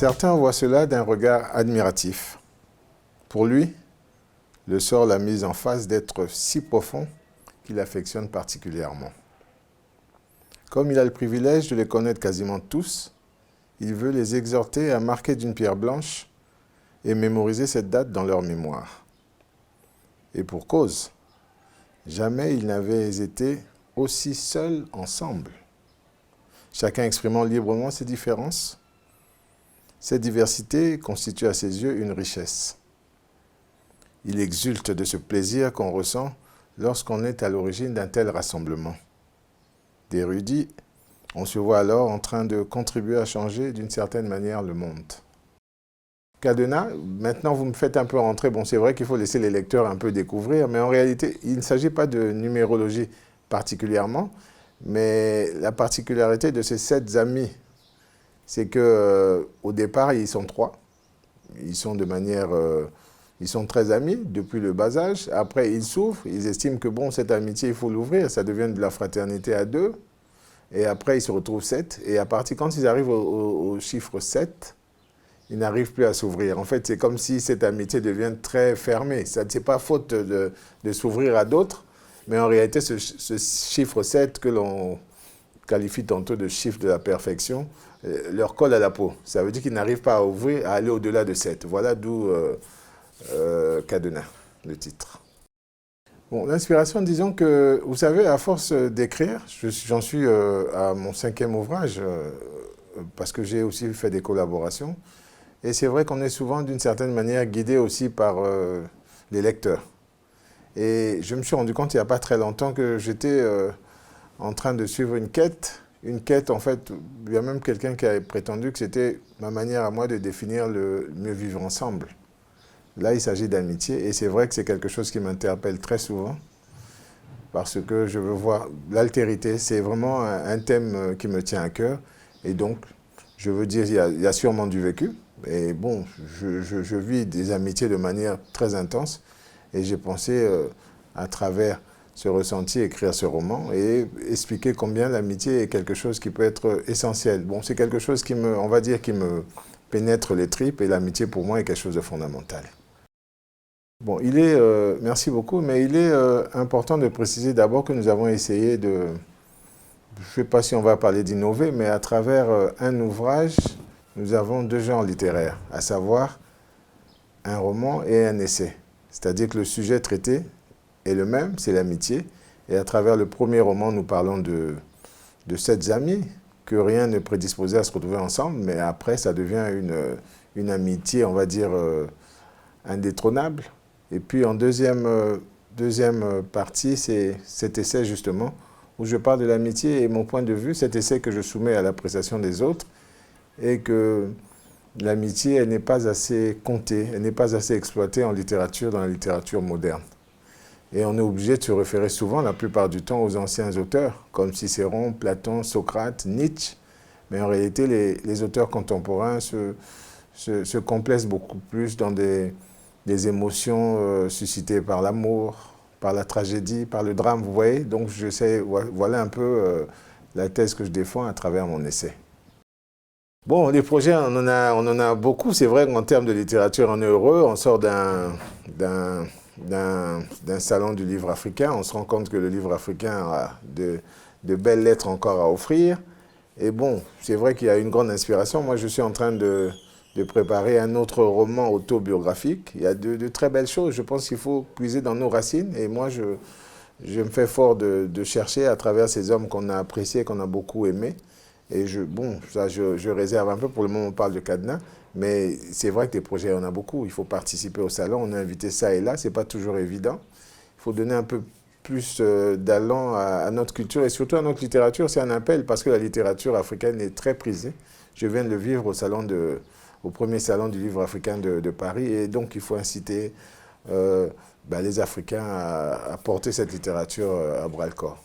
Certains voient cela d'un regard admiratif. Pour lui, le sort l'a mis en face d'être si profond qu'il affectionne particulièrement. Comme il a le privilège de les connaître quasiment tous, il veut les exhorter à marquer d'une pierre blanche et mémoriser cette date dans leur mémoire. Et pour cause, jamais ils n'avaient été aussi seuls ensemble. Chacun exprimant librement ses différences, cette diversité constitue à ses yeux une richesse. Il exulte de ce plaisir qu'on ressent lorsqu'on est à l'origine d'un tel rassemblement. D'érudits, on se voit alors en train de contribuer à changer d'une certaine manière le monde. Cadena, maintenant vous me faites un peu rentrer, bon c'est vrai qu'il faut laisser les lecteurs un peu découvrir, mais en réalité il ne s'agit pas de numérologie particulièrement, mais la particularité de ces 7 amis, c'est qu'au départ ils sont 3, ils sont ils sont très amis depuis le bas âge, après ils s'ouvrent, ils estiment que bon cette amitié il faut l'ouvrir, ça devient de la fraternité à 2, et après ils se retrouvent 7, et à partir quand ils arrivent au chiffre 7, ils n'arrivent plus à s'ouvrir. En fait, c'est comme si cette amitié devient très fermée. Ça n'est pas faute de s'ouvrir à d'autres, mais en réalité, ce chiffre 7 que l'on qualifie tantôt de chiffre de la perfection, leur colle à la peau. Ça veut dire qu'ils n'arrivent pas à ouvrir, à aller au-delà de 7. Voilà d'où Cadena, le titre. Bon, l'inspiration, disons que, vous savez, à force d'écrire, j'en suis à mon 5e ouvrage, parce que j'ai aussi fait des collaborations. Et c'est vrai qu'on est souvent, d'une certaine manière, guidé aussi par les lecteurs. Et je me suis rendu compte, il n'y a pas très longtemps, que j'étais en train de suivre une quête. Une quête, en fait, il y a même quelqu'un qui a prétendu que c'était ma manière à moi de définir le mieux vivre ensemble. Là, il s'agit d'amitié, et c'est vrai que c'est quelque chose qui m'interpelle très souvent, parce que je veux voir l'altérité. C'est vraiment un thème qui me tient à cœur, et donc, je veux dire, il y a sûrement du vécu. Et bon, je vis des amitiés de manière très intense et j'ai pensé, à travers ce ressenti, écrire ce roman et expliquer combien l'amitié est quelque chose qui peut être essentiel. Bon, c'est quelque chose qui on va dire, qui me pénètre les tripes et l'amitié pour moi est quelque chose de fondamental. Bon, merci beaucoup, mais il est important de préciser d'abord que nous avons essayé de, je ne sais pas si on va parler d'innover, mais à travers un ouvrage, nous avons 2 genres littéraires, à savoir un roman et un essai. C'est-à-dire que le sujet traité est le même, c'est l'amitié. Et à travers le premier roman, nous parlons de 7 amis que rien ne prédisposait à se retrouver ensemble, mais après, ça devient une amitié, on va dire, indétrônable. Et puis en deuxième partie, c'est cet essai justement, où je parle de l'amitié et mon point de vue, cet essai que je soumets à l'appréciation des autres, et que l'amitié, elle n'est pas assez comptée, elle n'est pas assez exploitée en littérature, dans la littérature moderne. Et on est obligé de se référer souvent, la plupart du temps, aux anciens auteurs, comme Cicéron, Platon, Socrate, Nietzsche. Mais en réalité, les auteurs contemporains se complaisent beaucoup plus dans des émotions suscitées par l'amour, par la tragédie, par le drame, vous voyez. Donc voilà un peu la thèse que je défends à travers mon essai. Bon, les projets, on en a beaucoup. C'est vrai qu'en termes de littérature, on est heureux. On sort d'un salon du livre africain. On se rend compte que le livre africain a de belles lettres encore à offrir. Et bon, c'est vrai qu'il y a une grande inspiration. Moi, je suis en train de préparer un autre roman autobiographique. Il y a de très belles choses. Je pense qu'il faut puiser dans nos racines. Et moi, je me fais fort de chercher à travers ces hommes qu'on a appréciés, qu'on a beaucoup aimés. Et je réserve un peu, pour le moment on parle de Cadena, mais c'est vrai que des projets, on a beaucoup. Il faut participer au salon, on est invité ça et là, c'est pas toujours évident. Il faut donner un peu plus d'allant à notre culture et surtout à notre littérature. C'est un appel parce que la littérature africaine est très prisée. Je viens de le vivre au premier salon du livre africain de Paris et donc il faut inciter les Africains à porter cette littérature à bras-le-corps.